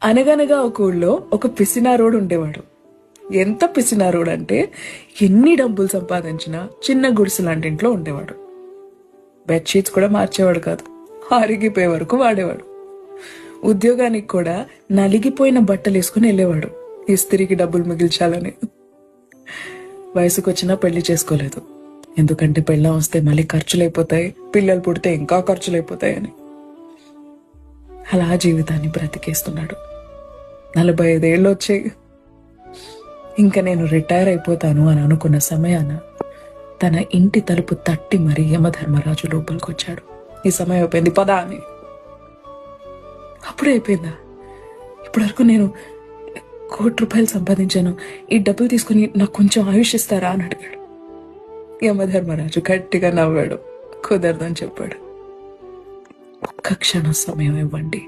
అనగనగా ఒక ఊళ్ళో ఒక పిసినారోడు ఉండేవాడు. ఎంత పిసినారోడు అంటే ఎన్ని డబ్బులు సంపాదించినా చిన్న గుడిసె లాంటి ఇంట్లో ఉండేవాడు. బెడ్షీట్స్ కూడా మార్చేవాడు కాదు, ఆరిగిపోయే వరకు వాడేవాడు. ఉద్యోగానికి కూడా నలిగిపోయిన బట్టలు వేసుకుని వెళ్ళేవాడు, ఇస్త్రీకి డబ్బులు మిగిల్చాలని. వయసుకొచ్చినా పెళ్లి చేసుకోలేదు, ఎందుకంటే పెళ్ళం వస్తే మళ్ళీ ఖర్చులైపోతాయి, పిల్లలు పుడితే ఇంకా ఖర్చులైపోతాయని. అలా జీవితాన్ని బ్రతికేస్తున్నాడు. 45 ఏళ్ళు వచ్చాయి. ఇంకా నేను రిటైర్ అయిపోతాను అని అనుకున్న సమయాన తన ఇంటి తలుపు తట్టి మరీ యమధర్మరాజు లోపలికి వచ్చాడు. ఈ సమయం అయిపోయింది, పదా అని. అప్పుడే అయిపోయిందా? ఇప్పటివరకు నేను ₹1,00,00,000 సంపాదించాను, ఈ డబ్బులు తీసుకుని నాకు కొంచెం ఆయుష్ ఇస్తారా అని అడిగాడు. యమధర్మరాజు గట్టిగా నవ్వాడు. కుదరదని చెప్పాడు. ఒక్క క్షణం సమయం ఇవ్వండి,